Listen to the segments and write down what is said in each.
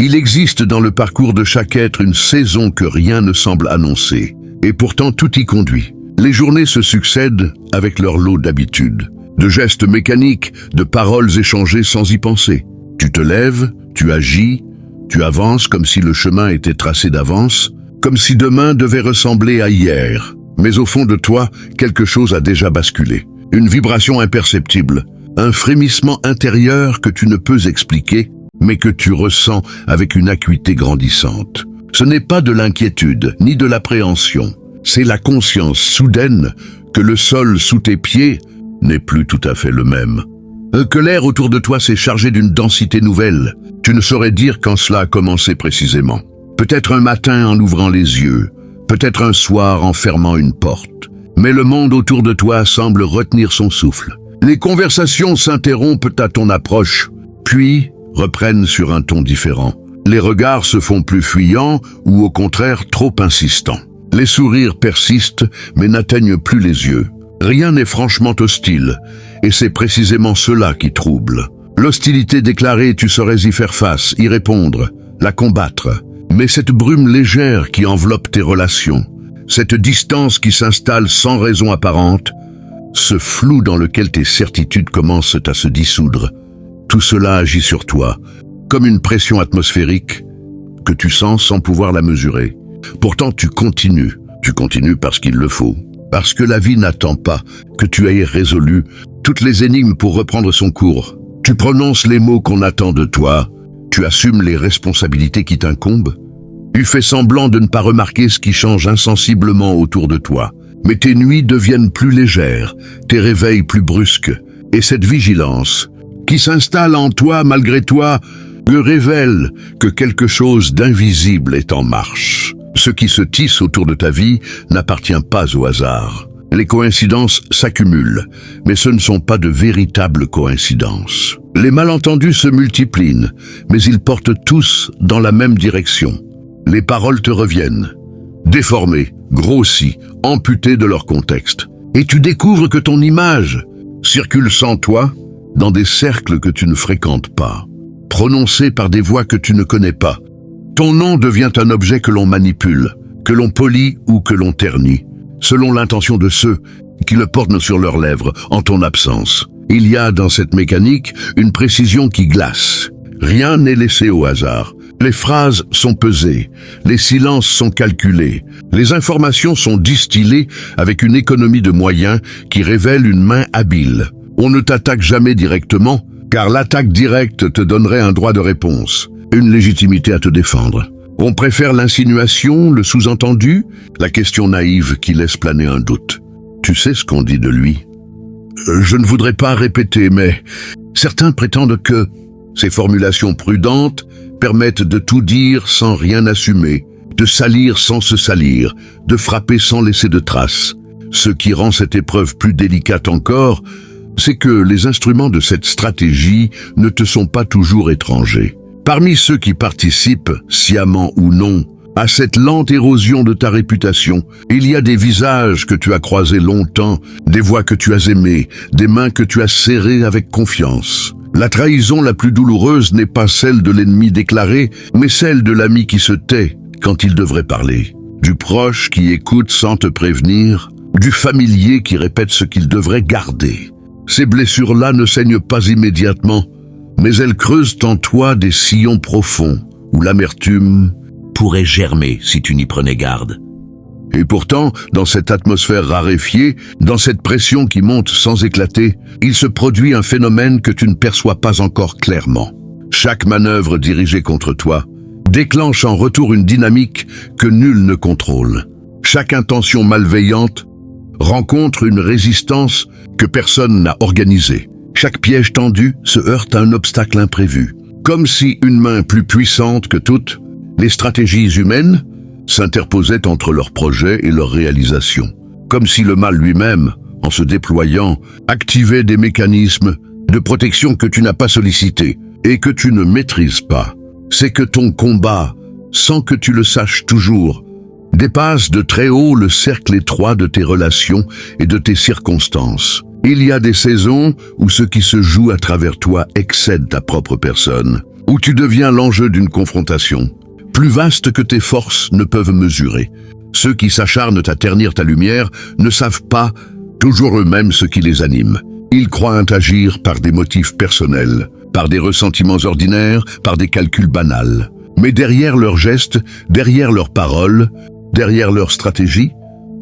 Il existe dans le parcours de chaque être une saison que rien ne semble annoncer. Et pourtant tout y conduit. Les journées se succèdent avec leur lot d'habitudes, de gestes mécaniques, de paroles échangées sans y penser. Tu te lèves, tu agis, tu avances comme si le chemin était tracé d'avance, comme si demain devait ressembler à hier. Mais au fond de toi, quelque chose a déjà basculé. Une vibration imperceptible, un frémissement intérieur que tu ne peux expliquer, mais que tu ressens avec une acuité grandissante. Ce n'est pas de l'inquiétude, ni de l'appréhension. C'est la conscience soudaine que le sol sous tes pieds n'est plus tout à fait le même. Que l'air autour de toi s'est chargé d'une densité nouvelle. Tu ne saurais dire quand cela a commencé précisément. Peut-être un matin en ouvrant les yeux, peut-être un soir en fermant une porte. Mais le monde autour de toi semble retenir son souffle. Les conversations s'interrompent à ton approche, puis reprennent sur un ton différent. Les regards se font plus fuyants ou au contraire trop insistants. Les sourires persistent mais n'atteignent plus les yeux. Rien n'est franchement hostile, et c'est précisément cela qui trouble. L'hostilité déclarée, tu saurais y faire face, y répondre, la combattre. Mais cette brume légère qui enveloppe tes relations, cette distance qui s'installe sans raison apparente, ce flou dans lequel tes certitudes commencent à se dissoudre, tout cela agit sur toi, comme une pression atmosphérique que tu sens sans pouvoir la mesurer. Pourtant tu continues parce qu'il le faut, parce que la vie n'attend pas que tu aies résolu toutes les énigmes pour reprendre son cours. Tu prononces les mots qu'on attend de toi, tu assumes les responsabilités qui t'incombent, tu fais semblant de ne pas remarquer ce qui change insensiblement autour de toi. Mais tes nuits deviennent plus légères, tes réveils plus brusques, et cette vigilance qui s'installe en toi malgré toi te révèle que quelque chose d'invisible est en marche. Ce qui se tisse autour de ta vie n'appartient pas au hasard. Les coïncidences s'accumulent, mais ce ne sont pas de véritables coïncidences. Les malentendus se multiplient, mais ils portent tous dans la même direction. Les paroles te reviennent, déformées, grossies, amputées de leur contexte. Et tu découvres que ton image circule sans toi dans des cercles que tu ne fréquentes pas, prononcée par des voix que tu ne connais pas. Ton nom devient un objet que l'on manipule, que l'on polit ou que l'on ternit, selon l'intention de ceux qui le portent sur leurs lèvres en ton absence. Il y a dans cette mécanique une précision qui glace. Rien n'est laissé au hasard. Les phrases sont pesées, les silences sont calculés, les informations sont distillées avec une économie de moyens qui révèle une main habile. On ne t'attaque jamais directement, car l'attaque directe te donnerait un droit de réponse, une légitimité à te défendre. On préfère l'insinuation, le sous-entendu, la question naïve qui laisse planer un doute. Tu sais ce qu'on dit de lui? Je ne voudrais pas répéter, mais certains prétendent que ces formulations prudentes permettent de tout dire sans rien assumer, de salir sans se salir, de frapper sans laisser de traces. Ce qui rend cette épreuve plus délicate encore, c'est que les instruments de cette stratégie ne te sont pas toujours étrangers. Parmi ceux qui participent, sciemment ou non, à cette lente érosion de ta réputation, il y a des visages que tu as croisés longtemps, des voix que tu as aimées, des mains que tu as serrées avec confiance. La trahison la plus douloureuse n'est pas celle de l'ennemi déclaré, mais celle de l'ami qui se tait quand il devrait parler, du proche qui écoute sans te prévenir, du familier qui répète ce qu'il devrait garder. Ces blessures-là ne saignent pas immédiatement, mais elles creusent en toi des sillons profonds où l'amertume pourrait germer si tu n'y prenais garde. Et pourtant, dans cette atmosphère raréfiée, dans cette pression qui monte sans éclater, il se produit un phénomène que tu ne perçois pas encore clairement. Chaque manœuvre dirigée contre toi déclenche en retour une dynamique que nul ne contrôle. Chaque intention malveillante rencontre une résistance que personne n'a organisée. Chaque piège tendu se heurte à un obstacle imprévu. Comme si une main plus puissante que toutes, les stratégies humaines s'interposaient entre leurs projets et leurs réalisations. Comme si le mal lui-même, en se déployant, activait des mécanismes de protection que tu n'as pas sollicités et que tu ne maîtrises pas. C'est que ton combat, sans que tu le saches toujours, dépasse de très haut le cercle étroit de tes relations et de tes circonstances. Il y a des saisons où ce qui se joue à travers toi excède ta propre personne. où tu deviens l'enjeu d'une confrontation, plus vaste que tes forces ne peuvent mesurer. Ceux qui s'acharnent à ternir ta lumière ne savent pas toujours eux-mêmes ce qui les anime. Ils croient agir par des motifs personnels, par des ressentiments ordinaires, par des calculs banals. Mais derrière leurs gestes, derrière leurs paroles, derrière leurs stratégies,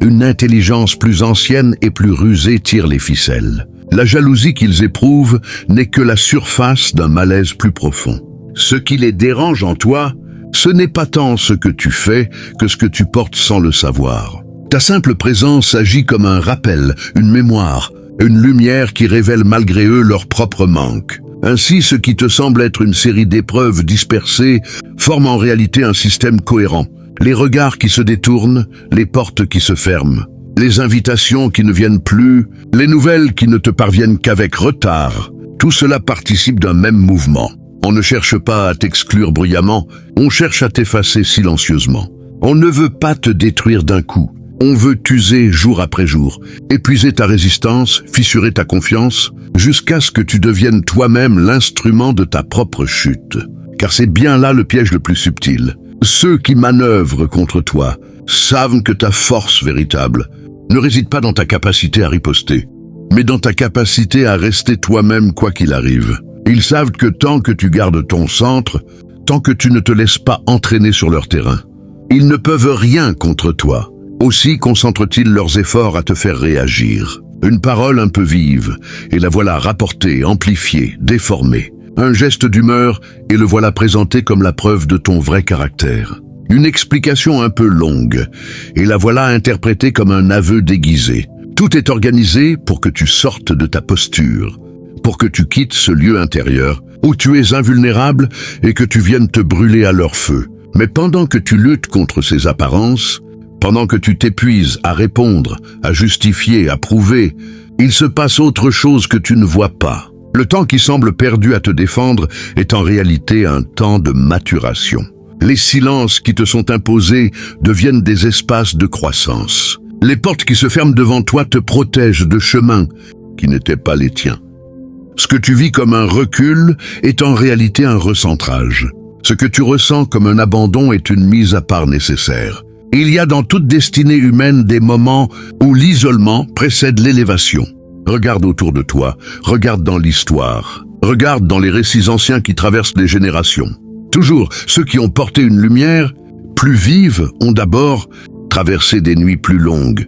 une intelligence plus ancienne et plus rusée tire les ficelles. La jalousie qu'ils éprouvent n'est que la surface d'un malaise plus profond. Ce qui les dérange en toi, ce n'est pas tant ce que tu fais que ce que tu portes sans le savoir. Ta simple présence agit comme un rappel, une mémoire, une lumière qui révèle malgré eux leur propre manque. Ainsi, ce qui te semble être une série d'épreuves dispersées forme en réalité un système cohérent. Les regards qui se détournent, les portes qui se ferment, les invitations qui ne viennent plus, les nouvelles qui ne te parviennent qu'avec retard, tout cela participe d'un même mouvement. On ne cherche pas à t'exclure bruyamment, on cherche à t'effacer silencieusement. On ne veut pas te détruire d'un coup. On veut t'user jour après jour, épuiser ta résistance, fissurer ta confiance, jusqu'à ce que tu deviennes toi-même l'instrument de ta propre chute. Car c'est bien là le piège le plus subtil. Ceux qui manœuvrent contre toi savent que ta force véritable ne réside pas dans ta capacité à riposter, mais dans ta capacité à rester toi-même quoi qu'il arrive. Ils savent que tant que tu gardes ton centre, tant que tu ne te laisses pas entraîner sur leur terrain, ils ne peuvent rien contre toi. Aussi concentrent-ils leurs efforts à te faire réagir. Une parole un peu vive, et la voilà rapportée, amplifiée, déformée. Un geste d'humeur, et le voilà présenté comme la preuve de ton vrai caractère. Une explication un peu longue, et la voilà interprétée comme un aveu déguisé. Tout est organisé pour que tu sortes de ta posture, pour que tu quittes ce lieu intérieur, où tu es invulnérable et que tu viennes te brûler à leur feu. Mais pendant que tu luttes contre ces apparences, pendant que tu t'épuises à répondre, à justifier, à prouver, il se passe autre chose que tu ne vois pas. Le temps qui semble perdu à te défendre est en réalité un temps de maturation. Les silences qui te sont imposés deviennent des espaces de croissance. Les portes qui se ferment devant toi te protègent de chemins qui n'étaient pas les tiens. Ce que tu vis comme un recul est en réalité un recentrage. Ce que tu ressens comme un abandon est une mise à part nécessaire. Il y a dans toute destinée humaine des moments où l'isolement précède l'élévation. Regarde autour de toi, regarde dans l'histoire, regarde dans les récits anciens qui traversent les générations. Toujours, ceux qui ont porté une lumière plus vive ont d'abord traversé des nuits plus longues.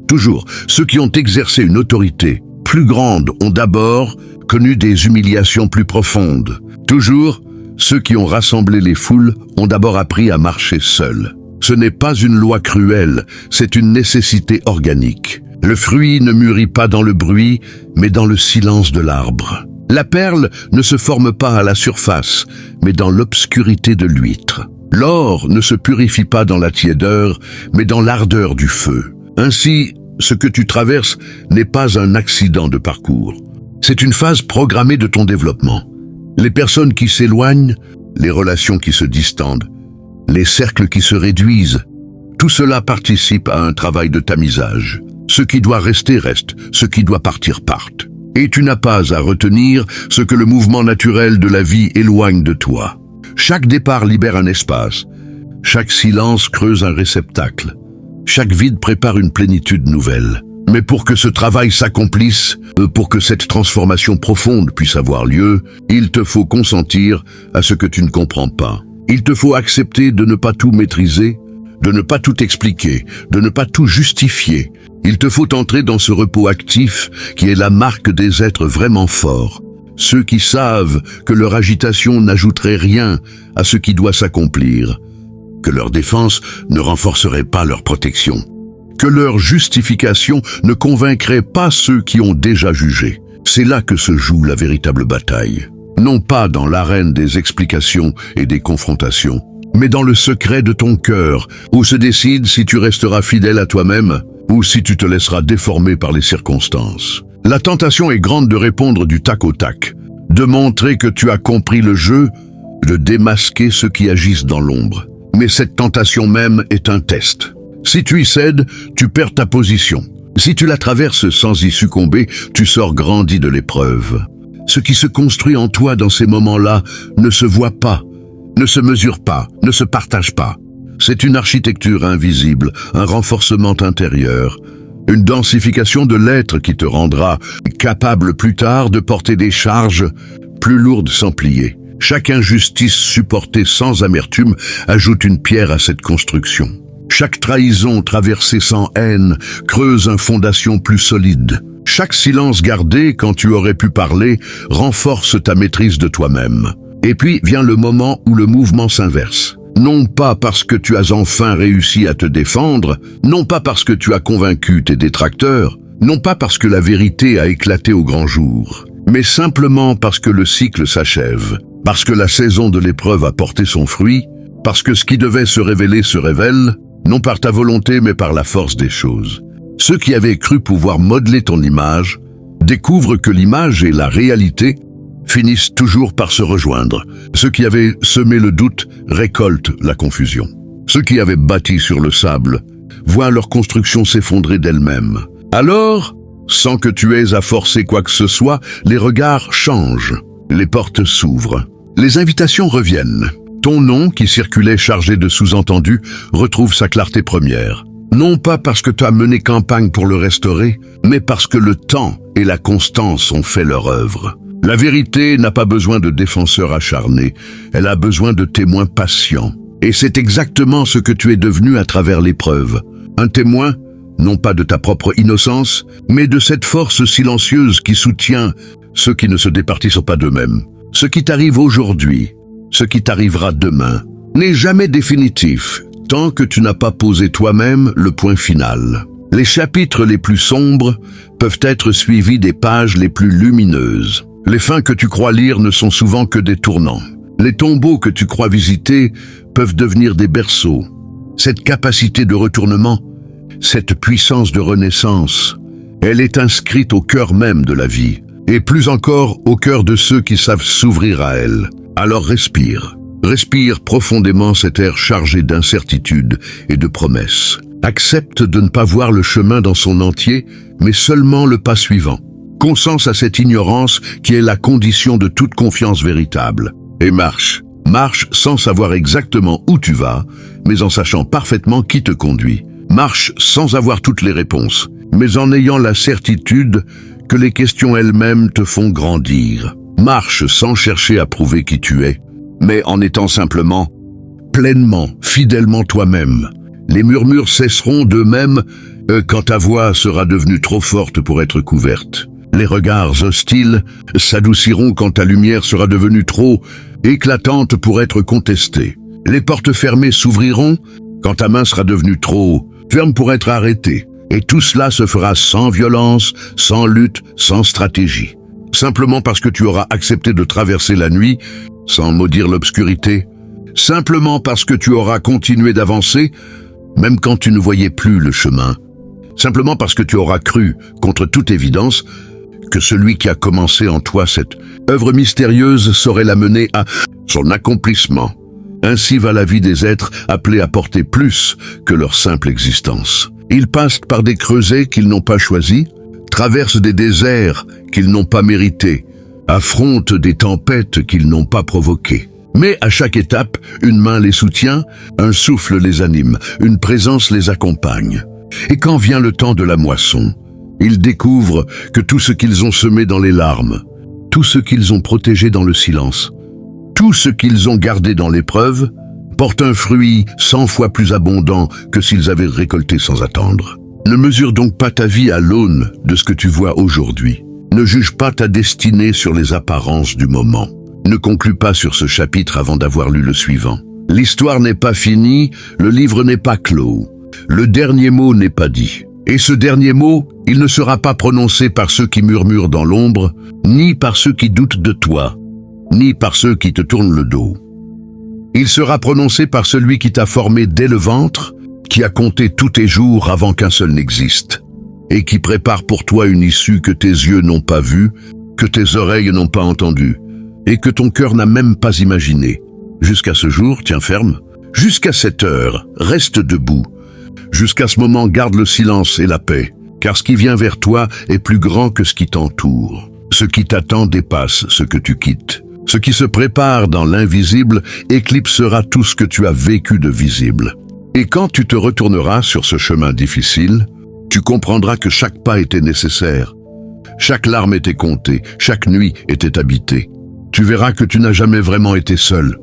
Toujours, ceux qui ont exercé une autorité plus grande ont d'abord connu des humiliations plus profondes. Toujours, ceux qui ont rassemblé les foules ont d'abord appris à marcher seuls. Ce n'est pas une loi cruelle, c'est une nécessité organique. Le fruit ne mûrit pas dans le bruit, mais dans le silence de l'arbre. La perle ne se forme pas à la surface, mais dans l'obscurité de l'huître. L'or ne se purifie pas dans la tiédeur, mais dans l'ardeur du feu. Ainsi, ce que tu traverses n'est pas un accident de parcours. C'est une phase programmée de ton développement. Les personnes qui s'éloignent, les relations qui se distendent, les cercles qui se réduisent, tout cela participe à un travail de tamisage. Ce qui doit rester reste, ce qui doit partir parte. Et tu n'as pas à retenir ce que le mouvement naturel de la vie éloigne de toi. Chaque départ libère un espace, chaque silence creuse un réceptacle, chaque vide prépare une plénitude nouvelle. Mais pour que ce travail s'accomplisse, pour que cette transformation profonde puisse avoir lieu, il te faut consentir à ce que tu ne comprends pas. Il te faut accepter de ne pas tout maîtriser, de ne pas tout expliquer, de ne pas tout justifier. Il te faut entrer dans ce repos actif qui est la marque des êtres vraiment forts. Ceux qui savent que leur agitation n'ajouterait rien à ce qui doit s'accomplir, que leur défense ne renforcerait pas leur protection, que leur justification ne convaincrait pas ceux qui ont déjà jugé. C'est là que se joue la véritable bataille. Non pas dans l'arène des explications et des confrontations, mais dans le secret de ton cœur, où se décide si tu resteras fidèle à toi-même ou si tu te laisseras déformer par les circonstances. La tentation est grande de répondre du tac au tac, de montrer que tu as compris le jeu, de démasquer ceux qui agissent dans l'ombre. Mais cette tentation même est un test. Si tu y cèdes, tu perds ta position. Si tu la traverses sans y succomber, tu sors grandi de l'épreuve. Ce qui se construit en toi dans ces moments-là ne se voit pas, ne se mesure pas, ne se partage pas. C'est une architecture invisible, un renforcement intérieur, une densification de l'être qui te rendra capable plus tard de porter des charges plus lourdes sans plier. Chaque injustice supportée sans amertume ajoute une pierre à cette construction. Chaque trahison traversée sans haine creuse une fondation plus solide. Chaque silence gardé quand tu aurais pu parler renforce ta maîtrise de toi-même. Et puis vient le moment où le mouvement s'inverse. Non pas parce que tu as enfin réussi à te défendre, non pas parce que tu as convaincu tes détracteurs, non pas parce que la vérité a éclaté au grand jour, mais simplement parce que le cycle s'achève, parce que la saison de l'épreuve a porté son fruit, parce que ce qui devait se révéler se révèle, non par ta volonté mais par la force des choses. Ceux qui avaient cru pouvoir modeler ton image découvrent que l'image et la réalité finissent toujours par se rejoindre. Ceux qui avaient semé le doute récoltent la confusion. Ceux qui avaient bâti sur le sable voient leur construction s'effondrer d'elle-même. Alors, sans que tu aies à forcer quoi que ce soit, les regards changent, les portes s'ouvrent, les invitations reviennent. Ton nom, qui circulait chargé de sous-entendus, retrouve sa clarté première. Non pas parce que tu as mené campagne pour le restaurer, mais parce que le temps et la constance ont fait leur œuvre. La vérité n'a pas besoin de défenseurs acharnés, elle a besoin de témoins patients. Et c'est exactement ce que tu es devenu à travers l'épreuve. Un témoin, non pas de ta propre innocence, mais de cette force silencieuse qui soutient ceux qui ne se départissent pas d'eux-mêmes. Ce qui t'arrive aujourd'hui, ce qui t'arrivera demain, n'est jamais définitif, tant que tu n'as pas posé toi-même le point final. Les chapitres les plus sombres peuvent être suivis des pages les plus lumineuses. Les fins que tu crois lire ne sont souvent que des tournants. Les tombeaux que tu crois visiter peuvent devenir des berceaux. Cette capacité de retournement, cette puissance de renaissance, elle est inscrite au cœur même de la vie, et plus encore au cœur de ceux qui savent s'ouvrir à elle. Alors respire. Respire profondément cet air chargé d'incertitude et de promesses. Accepte de ne pas voir le chemin dans son entier, mais seulement le pas suivant. Conscience à cette ignorance qui est la condition de toute confiance véritable. Et marche. Marche sans savoir exactement où tu vas, mais en sachant parfaitement qui te conduit. Marche sans avoir toutes les réponses, mais en ayant la certitude que les questions elles-mêmes te font grandir. Marche sans chercher à prouver qui tu es, mais en étant simplement, pleinement, fidèlement toi-même. Les murmures cesseront d'eux-mêmes quand ta voix sera devenue trop forte pour être couverte. Les regards hostiles s'adouciront quand ta lumière sera devenue trop éclatante pour être contestée. Les portes fermées s'ouvriront quand ta main sera devenue trop ferme pour être arrêtée. Et tout cela se fera sans violence, sans lutte, sans stratégie. Simplement parce que tu auras accepté de traverser la nuit, sans maudire l'obscurité. Simplement parce que tu auras continué d'avancer, même quand tu ne voyais plus le chemin. Simplement parce que tu auras cru, contre toute évidence, que celui qui a commencé en toi cette œuvre mystérieuse saurait la mener à son accomplissement. Ainsi va la vie des êtres appelés à porter plus que leur simple existence. Ils passent par des creusets qu'ils n'ont pas choisis, traversent des déserts qu'ils n'ont pas mérités, affrontent des tempêtes qu'ils n'ont pas provoquées. Mais à chaque étape, une main les soutient, un souffle les anime, une présence les accompagne. Et quand vient le temps de la moisson, ils découvrent que tout ce qu'ils ont semé dans les larmes, tout ce qu'ils ont protégé dans le silence, tout ce qu'ils ont gardé dans l'épreuve, porte un fruit 100 fois plus abondant que s'ils avaient récolté sans attendre. Ne mesure donc pas ta vie à l'aune de ce que tu vois aujourd'hui. Ne juge pas ta destinée sur les apparences du moment. Ne conclus pas sur ce chapitre avant d'avoir lu le suivant. L'histoire n'est pas finie, le livre n'est pas clos. Le dernier mot n'est pas dit. Et ce dernier mot, il ne sera pas prononcé par ceux qui murmurent dans l'ombre, ni par ceux qui doutent de toi, ni par ceux qui te tournent le dos. Il sera prononcé par celui qui t'a formé dès le ventre, qui a compté tous tes jours avant qu'un seul n'existe, et qui prépare pour toi une issue que tes yeux n'ont pas vue, que tes oreilles n'ont pas entendue, et que ton cœur n'a même pas imaginé. Jusqu'à ce jour, tiens ferme. Jusqu'à cette heure, reste debout. Jusqu'à ce moment, garde le silence et la paix, car ce qui vient vers toi est plus grand que ce qui t'entoure. Ce qui t'attend dépasse ce que tu quittes. Ce qui se prépare dans l'invisible éclipsera tout ce que tu as vécu de visible. Et quand tu te retourneras sur ce chemin difficile, tu comprendras que chaque pas était nécessaire. Chaque larme était comptée, chaque nuit était habitée. Tu verras que tu n'as jamais vraiment été seul,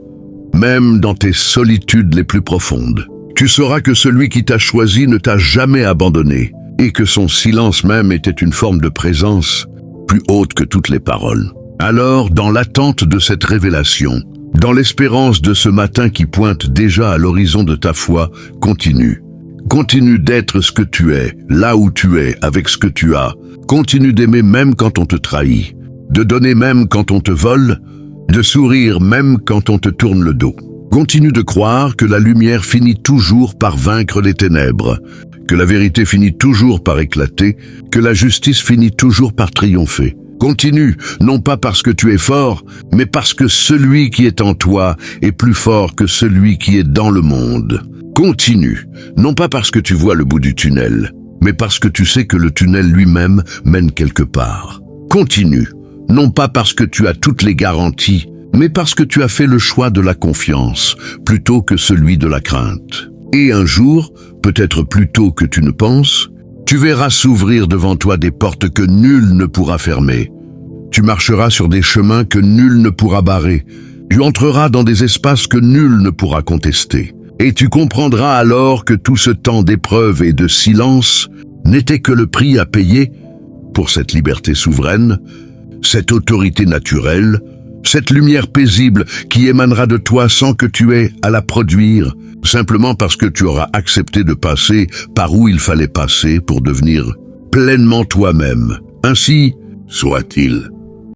même dans tes solitudes les plus profondes. Tu sauras que celui qui t'a choisi ne t'a jamais abandonné, et que son silence même était une forme de présence plus haute que toutes les paroles. Alors, dans l'attente de cette révélation, dans l'espérance de ce matin qui pointe déjà à l'horizon de ta foi, continue. Continue d'être ce que tu es, là où tu es, avec ce que tu as. Continue d'aimer même quand on te trahit, de donner même quand on te vole, de sourire même quand on te tourne le dos. Continue de croire que la lumière finit toujours par vaincre les ténèbres, que la vérité finit toujours par éclater, que la justice finit toujours par triompher. Continue, non pas parce que tu es fort, mais parce que celui qui est en toi est plus fort que celui qui est dans le monde. Continue, non pas parce que tu vois le bout du tunnel, mais parce que tu sais que le tunnel lui-même mène quelque part. Continue, non pas parce que tu as toutes les garanties, mais parce que tu as fait le choix de la confiance, plutôt que celui de la crainte. Et un jour, peut-être plus tôt que tu ne penses, tu verras s'ouvrir devant toi des portes que nul ne pourra fermer. Tu marcheras sur des chemins que nul ne pourra barrer. Tu entreras dans des espaces que nul ne pourra contester. Et tu comprendras alors que tout ce temps d'épreuve et de silence n'était que le prix à payer pour cette liberté souveraine, cette autorité naturelle, cette lumière paisible qui émanera de toi sans que tu aies à la produire, simplement parce que tu auras accepté de passer par où il fallait passer pour devenir pleinement toi-même. Ainsi soit-il.